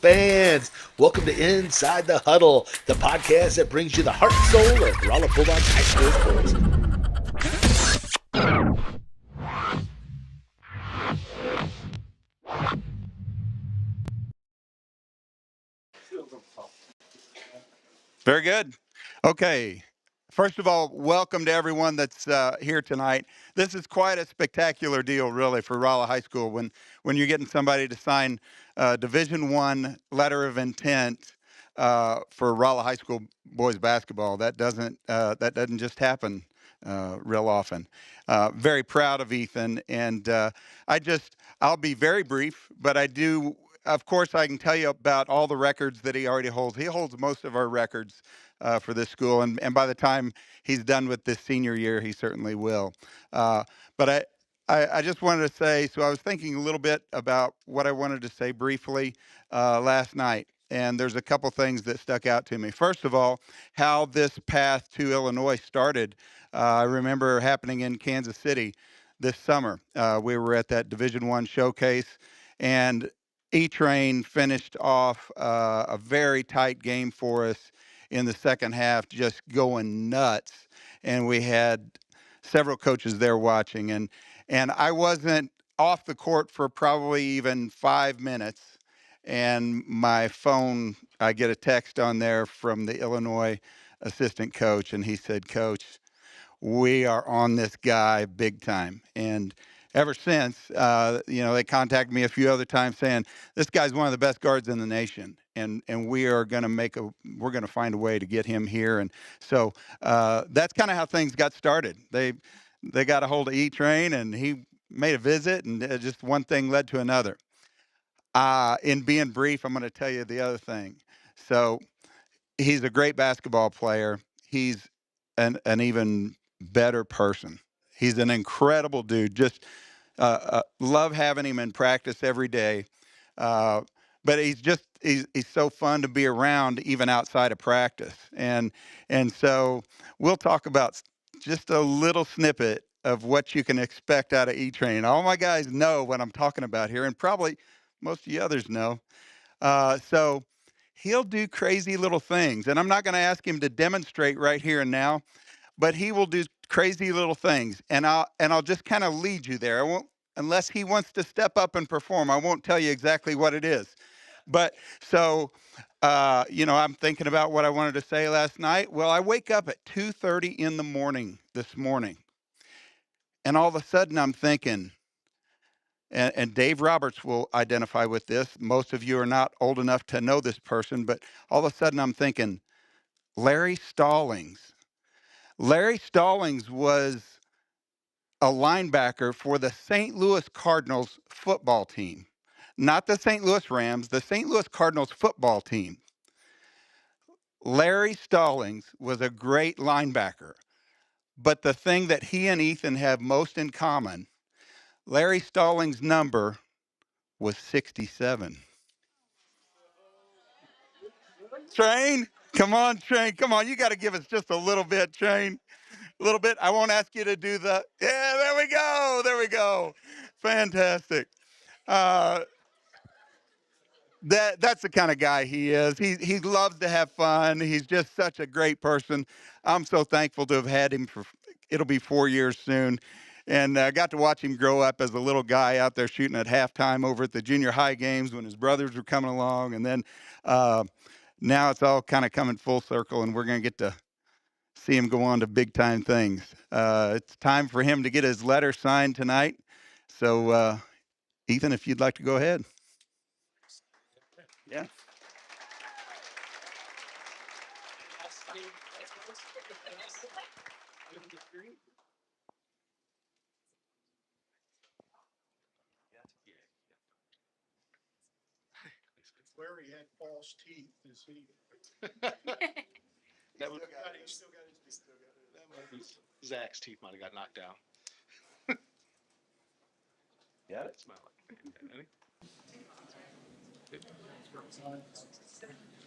Fans, welcome to Inside the Huddle, the podcast that brings you the heart and soul of Rolla Bulldog High School sports. Very good. Okay. First of all, welcome to everyone that's here tonight. This is quite a spectacular deal, really, for Rolla High School when you're getting somebody to sign Division I letter of intent for Rolla High School boys basketball. That doesn't just happen real often. Very proud of Ethan, and I'll be very brief, but I do. Of course, I can tell you about all the records that he already holds. He holds most of our records for this school, and by the time he's done with this senior year, he certainly will. But I just wanted to say, so I was thinking a little bit about what I wanted to say briefly last night, and there's a couple things that stuck out to me. First of all, how this path to Illinois started. I remember happening in Kansas City this summer. We were at that Division I showcase, and E-Train finished off a very tight game for us in the second half, just going nuts. And we had several coaches there watching, and I wasn't off the court for probably even 5 minutes. And my phone, I get a text on there from the Illinois assistant coach, and he said, "Coach, we are on this guy big time." And ever since, they contacted me a few other times saying, "This guy's one of the best guards in the nation, and we are going to we're going to find a way to get him here." And so that's kind of how things got started. They got a hold of E-Train, and he made a visit, and just one thing led to another. In being brief, I'm going to tell you the other thing. So he's a great basketball player. He's an even better person. He's an incredible dude. Just love having him in practice every day. Uh, but he's so fun to be around even outside of practice. And so we'll talk about just a little snippet of what you can expect out of E-Train. All my guys know what I'm talking about here, and probably most of you others know. So he'll do crazy little things, and I'm not going to ask him to demonstrate right here and now, but he will do crazy little things, and I'll just kind of lead you there. I won't, unless he wants to step up and perform. I won't tell you exactly what it is. But so, I'm thinking about what I wanted to say last night. Well, I wake up at 2:30 in the morning this morning, and all of a sudden I'm thinking, and Dave Roberts will identify with this. Most of you are not old enough to know this person, but all of a sudden I'm thinking, Larry Stallings. Larry Stallings was a linebacker for the St. Louis Cardinals football team, not the St. Louis Rams, the St. Louis Cardinals football team. Larry Stallings was a great linebacker, but the thing that he and Ethan have most in common, Larry Stallings' number was 67. Train, come on, Train, come on. You got to give us just a little bit, Train. A little bit. I won't ask you to do the, yeah, there we go. There we go. Fantastic. Uh, that's the kind of guy he is. He loves to have fun. He's just such a great person. I'm so thankful to have had him for, it'll be 4 years soon. And I got to watch him grow up as a little guy out there shooting at halftime over at the junior high games when his brothers were coming along. And then now it's all kind of coming full circle, and we're going to get to see him go on to big time things. It's time for him to get his letter signed tonight. So, Ethan, if you'd like to go ahead. Yeah. Larry had false teeth. Is he? That was He still got his teeth. that might be Zach's teeth might have got knocked out. Got it. Smell it.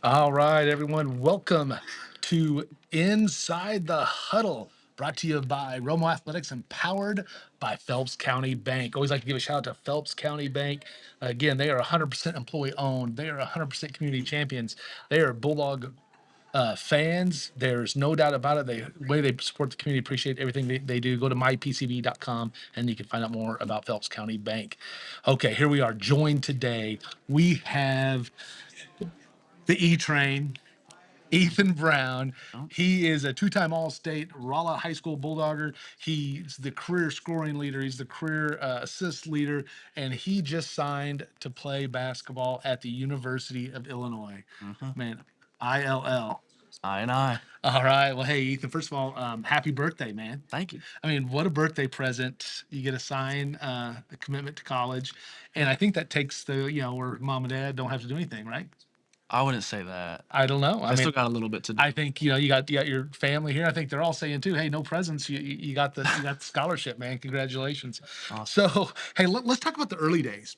All right, everyone. Welcome to Inside the Huddle, brought to you by Romo Athletics and powered by Phelps County Bank. Always like to give a shout out to Phelps County Bank. Again, they are 100% employee owned. They are 100% community champions. They are Bulldog fans. There's no doubt about it. The way they support the community, appreciate everything they do. Go to mypcb.com and you can find out more about Phelps County Bank. Okay, here we are, joined today. We have the E Train, Ethan Brown. He is a two-time All-State Rolla High School Bulldogger. He's the career scoring leader. He's the career assist leader, and he just signed to play basketball at the University of Illinois. Man, ILL. I. All right. Well, hey, Ethan. First of all, happy birthday, man. Thank you. I mean, what a birthday present! You get a sign, a commitment to college, and I think that takes where mom and dad don't have to do anything, right? I wouldn't say that. I don't know. I still got a little bit to do. I think you got your family here. I think they're all saying too, "Hey, no presents. You got the scholarship, man. Congratulations." Awesome. So, hey, let's talk about the early days.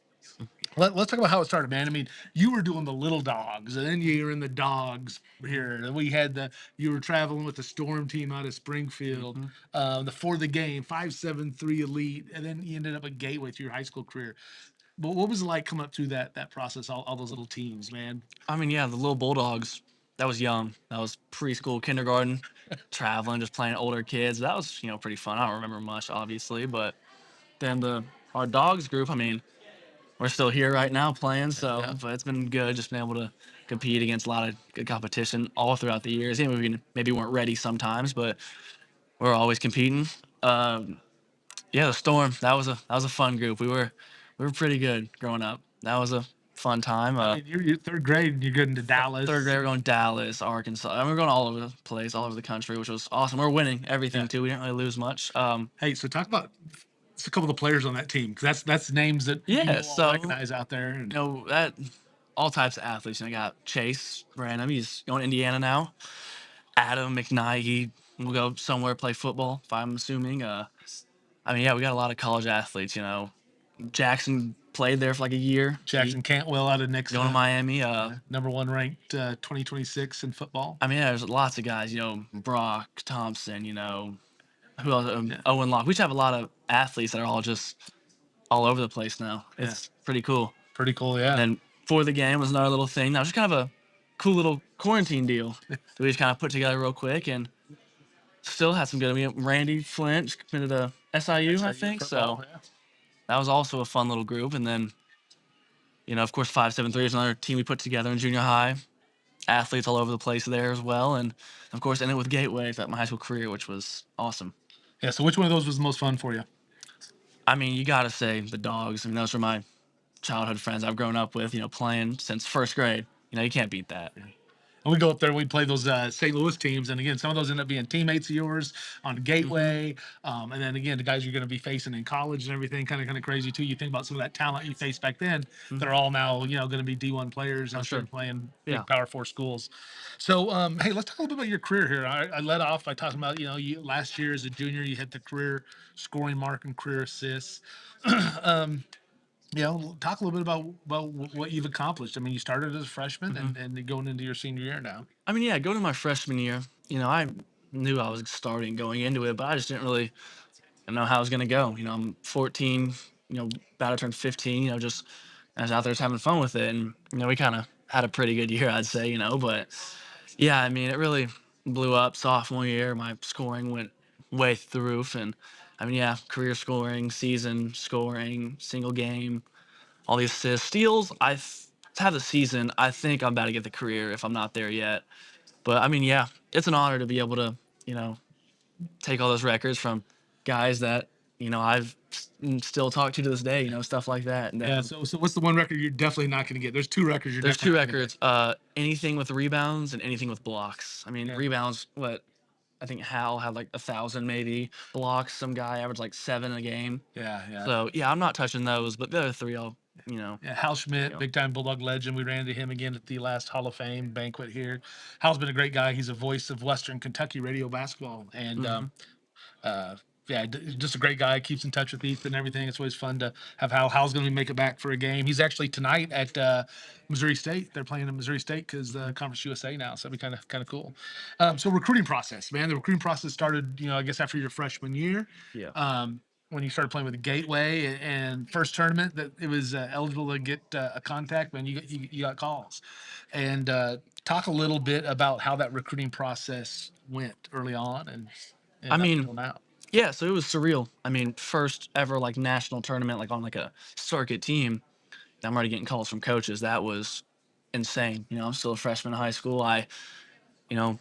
Let's talk about how it started, man. I mean, you were doing the little dogs, and then you were in the dogs here. And we had you were traveling with the storm team out of Springfield, for the game 573 elite, and then you ended up at Gateway through your high school career. But what was it like coming up through that process? All those little teams, man. I mean, yeah, the little Bulldogs. That was young. That was preschool, kindergarten, traveling, just playing older kids. That was pretty fun. I don't remember much, obviously, but then our dogs group. I mean, we're still here right now playing, so Yeah. but it's been good. Just been able to compete against a lot of good competition all throughout the years. Even we maybe weren't ready sometimes, but we're always competing. Yeah, the Storm. That was a fun group. We were pretty good growing up. That was a fun time. I mean, you're third grade and you're getting to Dallas. Third grade, we're going Dallas, Arkansas. I mean, we're going all over the place, all over the country, which was awesome. We're winning everything Yeah. too. We didn't really lose much. Hey, so talk about a couple of the players on that team, because that's names that Yeah, you all so- recognize out there. And, That all types of athletes. I got Chase Branham. He's going to Indiana now. Adam McKnight. He will go somewhere play football, if I'm assuming. I mean, yeah, we got a lot of college athletes. Jackson played there for like a year. Jackson Cantwell out of Nixon, Going to Miami. number one ranked 2026 in football. I mean, yeah, there's lots of guys. Brock Thompson. Who else? Owen Locke. We just have a lot of athletes that are all just all over the place now. It's pretty cool. Pretty cool, yeah. And then for the game was another little thing. That was just kind of a cool little quarantine deal that we just kind of put together real quick, and still had some good. We had Randy Flint committed to SIU, I think. Football, So yeah. that was also a fun little group. And then, of course, 573 is another team we put together in junior high. Athletes all over the place there as well. And, of course, ended with Gateway throughout my high school career, which was awesome. Yeah, so which one of those was the most fun for you? I mean, you got to say the Dogs. I mean, those are my childhood friends I've grown up with, playing since first grade. You can't beat that. And we go up there and we play those St. Louis teams. And again, some of those end up being teammates of yours on Gateway. And then again, the guys you're going to be facing in college and everything, kind of crazy too. You think about some of that talent you faced back then. They're all now, going to be D1 players out sure. there playing big Yeah. Power 4 schools. So, hey, let's talk a little bit about your career here. I led off by talking about, you last year as a junior, you hit the career scoring mark and career assists. Talk a little bit about what you've accomplished. I mean, you started as a freshman and going into your senior year now. I mean, yeah, going to my freshman year, I knew I was starting going into it, but I just didn't really know how it was going to go. I'm 14, about to turn 15, just I was out there just having fun with it. And, we kind of had a pretty good year, I'd say, but yeah, I mean, it really blew up sophomore year. My scoring went way through the roof. And I mean, yeah, career scoring, season scoring, single game, all the assists, steals. To have the season, I think I'm about to get the career if I'm not there yet. But I mean, yeah, it's an honor to be able to, take all those records from guys that, I've still talked to this day, stuff like that. And Yeah. So what's the one record you're definitely not going to get? There's two records. there's two records. Anything with rebounds and anything with blocks. I mean, rebounds. I think Hal had like 1,000 maybe blocks. Some guy averaged like 7 a game. Yeah. So yeah, I'm not touching those. But the other three, I'll. Yeah, Hal Schmidt, Yeah. big time Bulldog legend. We ran into him again at the last Hall of Fame banquet here. Hal's been a great guy. He's a voice of Western Kentucky radio basketball, and yeah, just a great guy. Keeps in touch with Ethan and everything. It's always fun to have Hal's going to make it back for a game. He's actually tonight at Missouri State. They're playing at Missouri State because the Conference USA now, so that'd be kind of cool. So recruiting process, man. The recruiting process started, I guess after your freshman year. Yeah. When you started playing with the Gateway and first tournament that it was eligible to get a contact, man, you got calls. And talk a little bit about how that recruiting process went early on I and up mean, until now. yeah, so it was surreal. I mean, first ever like national tournament, like on like a circuit team. I'm already getting calls from coaches. That was insane. I'm still a freshman in high school. You know,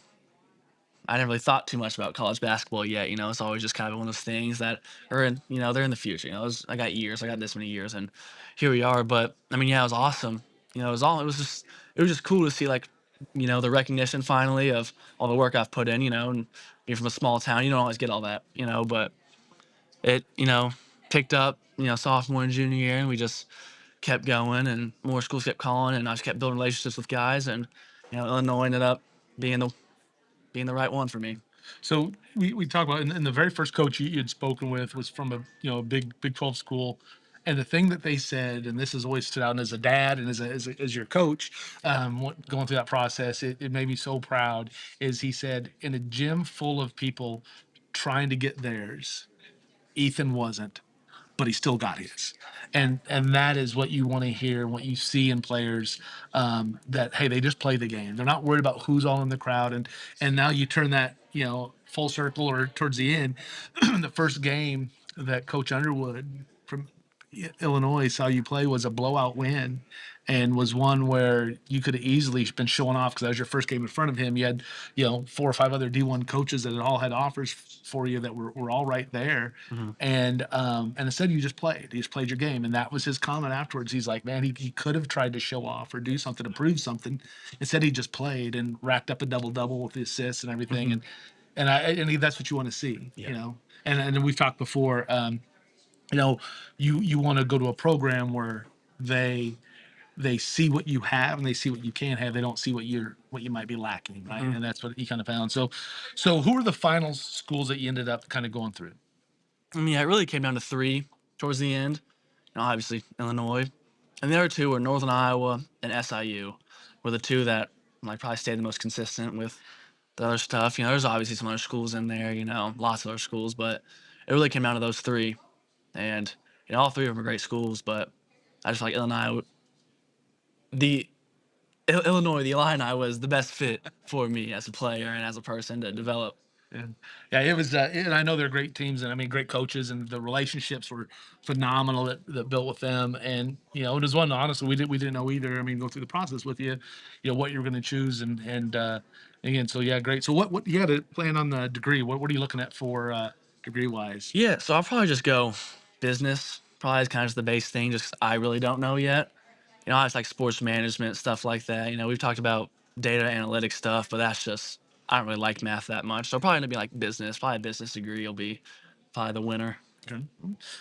I never really thought too much about college basketball yet. It's always just kind of one of those things that are in, they're in the future. I got years, I got this many years, and here we are. But I mean, yeah, it was awesome. It was just cool to see like, the recognition finally of all the work I've put in. And being from a small town, you don't always get all that. But it, picked up, sophomore and junior year, and we just kept going, and more schools kept calling, and I just kept building relationships with guys, and Illinois ended up being the right one for me. So we talk about and the very first coach you'd spoken with was from a Big 12 school, and the thing that they said, and this has always stood out, and as a dad and as your coach, going through that process, it made me so proud. Is he said in a gym full of people trying to get theirs, Ethan wasn't, but he still got his. And that is what you want to hear, what you see in players, that hey, they just play the game. They're not worried about who's all in the crowd. And now you turn that full circle or towards the end, the first game that Coach Underwood from Illinois saw you play was a blowout win, and was one where you could have easily been showing off because that was your first game in front of him. You had, 4 or 5 other D1 coaches that had all had offers for you that were all right there. Hmm. And instead you just played. You just played your game. And that was his comment afterwards. He's like, man, he could have tried to show off or do something to prove something. Instead he just played and racked up a double with the assists and everything. Hmm. That's what you want to see, Yeah. And we've talked before, you want to go to a program where they see what you have and they see what you can have. They don't see what you might be lacking, right? Hmm. And that's what he kind of found. So who are the final schools that you ended up kind of going through? I mean, it really came down to three towards the end. Obviously Illinois, and the other two were Northern Iowa and SIU, were the two that like probably stayed the most consistent with the other stuff. There's obviously some other schools in there. Lots of other schools, but it really came down to those three, and all three of them are great schools. But I just feel like the Illinois, the Illini was the best fit for me as a player and as a person to develop. Yeah, it was, and I know they're great teams, and I mean great coaches, and the relationships were phenomenal that built with them. And it was one honestly we didn't know either. I mean, go through the process with you, what you were going to choose, and again, so yeah, great. So what you got to plan on the degree? What are you looking at for degree wise? Yeah, so I'll probably just go business. Probably is kind of just the base thing. Just 'cause I really don't know yet. I just like sports management stuff like that. We've talked about data analytics stuff, but that's just I don't really like math that much. So probably gonna be like business. Probably a business degree will be probably the winner. Okay.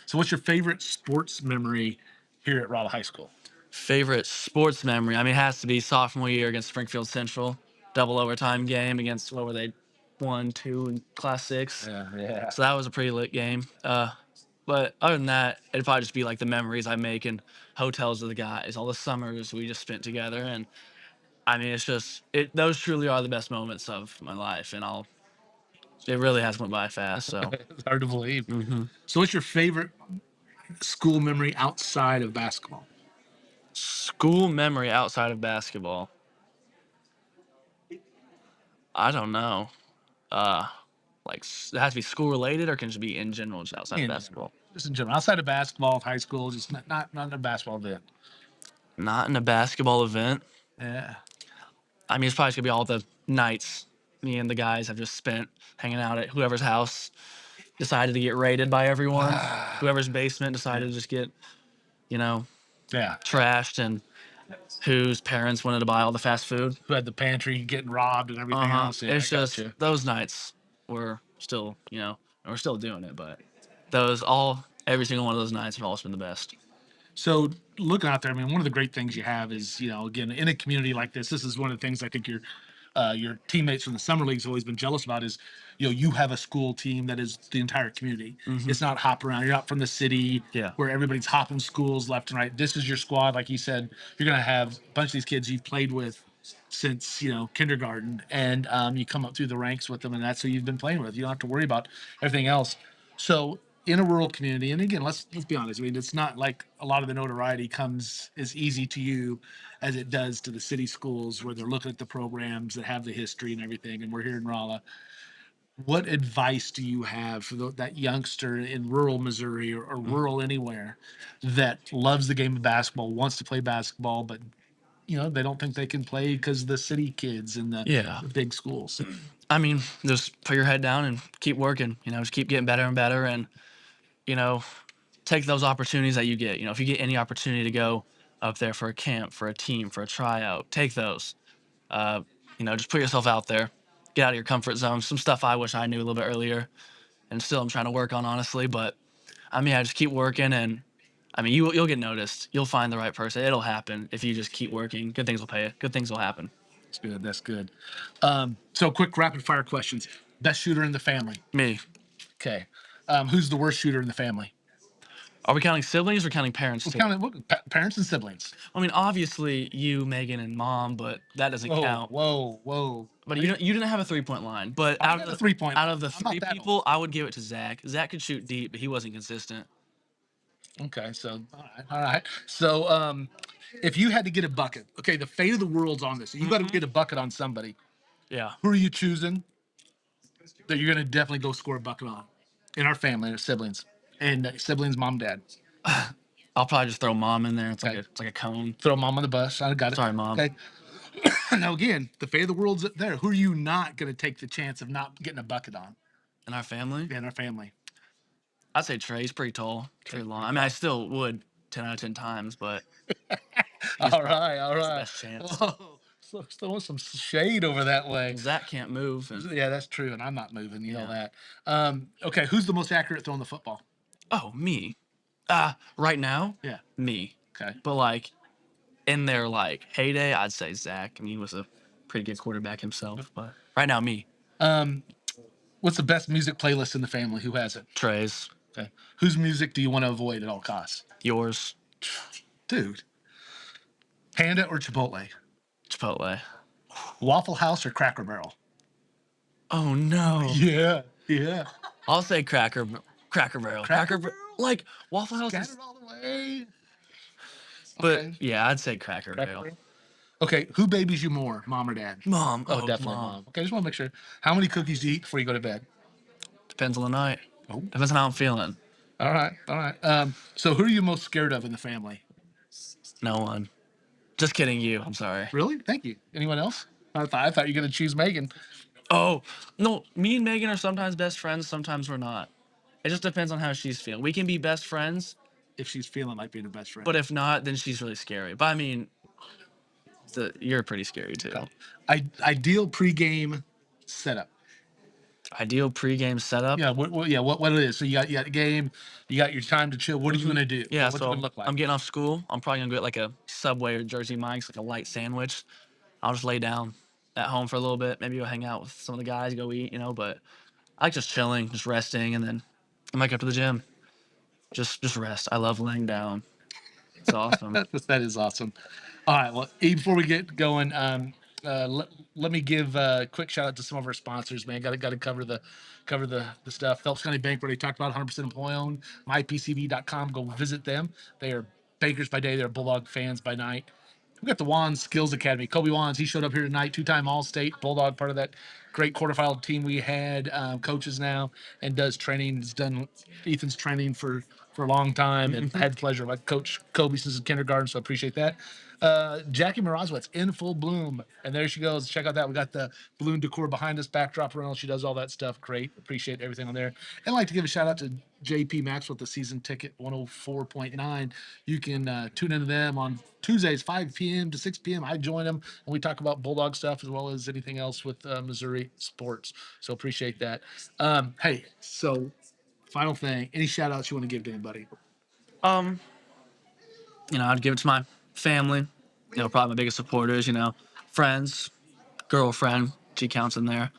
So what's your favorite sports memory here at Rolla High School? Favorite sports memory? I mean, it has to be sophomore year against Springfield Central, double overtime game against what were they, 1-2 in Class Six. Yeah. So that was a pretty lit game. But other than that, it'd probably just be like the memories I make in hotels with the guys, all the summers we just spent together, and I mean, it's just those truly are the best moments of my life, and it really has went by fast. So, It's hard to believe. hmm So what's your favorite school memory outside of basketball? school memory outside of basketball, I don't know. Uh, it has to be school related, or can it just be in general, just outside of In general, basketball? just in general, outside of basketball, high school, just not in a basketball event. Not in a basketball event. Yeah. I mean, it's probably gonna be all the nights me and the guys have just spent hanging out at whoever's house decided to get raided by everyone. Whoever's basement decided to just get, you know, Yeah. trashed, and whose parents wanted to buy all the fast food. Who had the pantry getting robbed and everything Uh-huh. else? Yeah, It's I just gotcha. those nights were still, we're still doing it, but every single one of those nights have always been the best. So looking out there, I mean, one of the great things you have is, again, in a community like this is one of the things I think your teammates from the summer leagues have always been jealous about is, you have a school team that is the entire community. Mm-hmm. It's not hop around. You're not from the city Yeah. where everybody's hopping schools left and right. This is your squad. Like you said, you're going to have a bunch of these kids you've played with since kindergarten, and you come up through the ranks with them, and that's who you've been playing with. You don't have to worry about everything else. So in a rural community, and again, let's be honest. I mean, it's not like a lot of the notoriety comes as easy to you as it does to the city schools where they're looking at the programs that have the history and everything. And we're here in Rolla. What advice do you have for that youngster in rural Missouri or rural anywhere that loves the game of basketball, wants to play basketball, but they don't think they can play because the city kids and Yeah. the big schools? I mean, just put your head down and keep working. Just keep getting better and better, and you know, take those opportunities that you get. If you get any opportunity to go up there for a camp, for a team, for a tryout, take those. Uh, just put yourself out there, get out of your comfort zone. Some stuff I wish I knew a little bit earlier, and still I'm trying to work on honestly. But I just keep working, and you'll get noticed. You'll find the right person. It'll happen if you just keep working. Good things will pay. Good things will happen. That's good. That's good. So quick rapid fire questions. Best shooter in the family. Me. Okay. Who's the worst shooter in the family? Are we counting siblings or counting parents We're too? counting parents and siblings. Obviously you, Megan, and mom, but that doesn't Whoa, count. whoa. But you didn't have a 3-point line. But I out got of a 3-point. out of the I'm not three that people, old. I would give it to Zach. Zach could shoot deep, but he wasn't consistent. Okay, so all right. So if you had to get a bucket, okay, the fate of the world's on this. You got to get a bucket on somebody. Yeah. Who are you choosing that you're gonna definitely go score a bucket on? In our family, our siblings, and siblings, mom, dad. I'll probably just throw mom in there. It's Okay. like a cone. Throw mom on the bus. I got it. Sorry, mom. Okay. Now again, the fate of the world's there. Who are you not gonna take the chance of not getting a bucket on In our family, in our family? I'd say Trey's pretty tall, pretty long. I still would 10 out of 10 times, but All right, all it's the right. best chance. Oh, so throwing some shade over that way. Zach can't move, and Yeah, that's true, and I'm not moving. You know Yeah. that. Okay, who's the most accurate throwing the football? me. Right now, Yeah. me. Okay. But in their heyday, I'd say Zach. He was a pretty good quarterback himself. But right now, me. What's the best music playlist in the family? Who has it? Trey's. Okay. Whose music do you want to avoid at all costs? Yours. Dude. Panda or Chipotle? Chipotle. Waffle House or Cracker Barrel? Oh no. Yeah. Yeah. I'll say Cracker Barrel. Cracker Like Waffle House Got is, it all the way. but Okay. yeah, I'd say Cracker Cracker Barrel. Barrel. Okay, who babies you more, mom or dad? Mom. Oh, definitely mom. Okay, just want to make sure. How many cookies do you eat before you go to bed? Depends on the night. Oh. Depends on how I'm feeling. All right, all right. So who are you most scared of in the family? No one. Just kidding, you. I'm sorry. Really? Thank you. Anyone else? I thought you were gonna choose Megan. Oh no, me and Megan are sometimes best friends, sometimes we're not. It just depends on how she's feeling. We can be best friends, If she's feeling like being a best friend. but if not, then she's really scary. But you're pretty scary too. Ideal pregame setup. Ideal pregame setup. Yeah, what it is. So you got a game, you got your time to chill. What are you gonna do? Yeah, What's it so gonna look like? I'm getting off school. I'm probably gonna get a Subway or Jersey Mike's, a light sandwich. I'll just lay down at home for a little bit. Maybe go hang out with some of the guys, go eat, But I like just chilling, just resting, and then I might go to the gym. Just rest. I love laying down. It's awesome. That is awesome. All right. Well, before we get going, let me give a quick shout out to some of our sponsors. Man, got to cover the stuff. Phelps County Bank, already talked about, 100% employee owned. MyPCB.com. Go visit them. They are bakers by day. They're Bulldog fans by night. We got the Wands Skills Academy. Kobe Wands, he showed up here tonight, two-time All-State Bulldog, part of that great quarterfinal team we had. Coaches now and does training. Has done Ethan's training for a long time and had the pleasure of Coach Kobe since kindergarten, so I appreciate that. Jackie Morozowitz in full bloom, and there she goes. Check out that. We got the balloon decor behind us, backdrop around. She does all that stuff. Great. Appreciate everything on there. And I'd like to give a shout out to JP Maxwell, the season ticket 104.9. You can tune into them on Tuesdays, 5 p.m. to 6 p.m. I join them, and we talk about Bulldog stuff as well as anything else with Missouri sports. So appreciate that. Hey, so final thing, any shout outs you want to give to anybody? I'd give it to my family. Probably my biggest supporters. Friends, girlfriend, she counts in there.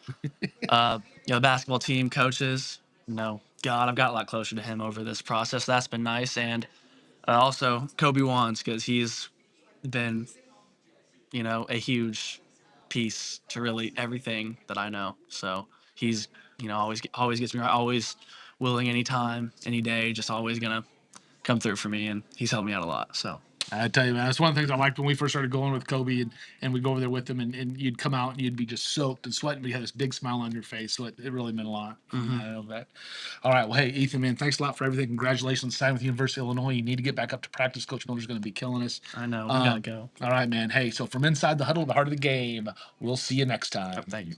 The basketball team, coaches. God, I've got a lot closer to him over this process. That's been nice, and also Kobe Wands because he's been, a huge piece to really everything that I know. So he's, always gets me right, always willing anytime, any day, just always gonna come through for me, and he's helped me out a lot. So I tell you, man, that's one of the things I liked when we first started going with Kobe, and we'd go over there with him, and you'd come out and you'd be just soaked and sweating, but you had this big smile on your face. So it really meant a lot. mhm. I know that. All right. Well, hey, Ethan, man, thanks a lot for everything. Congratulations on signing with the University of Illinois. You need to get back up to practice. Coach Miller's going to be killing us. I know we gotta go. All right, man. Hey, so from inside the huddle, the heart of the game, we'll see you next time. Thank you.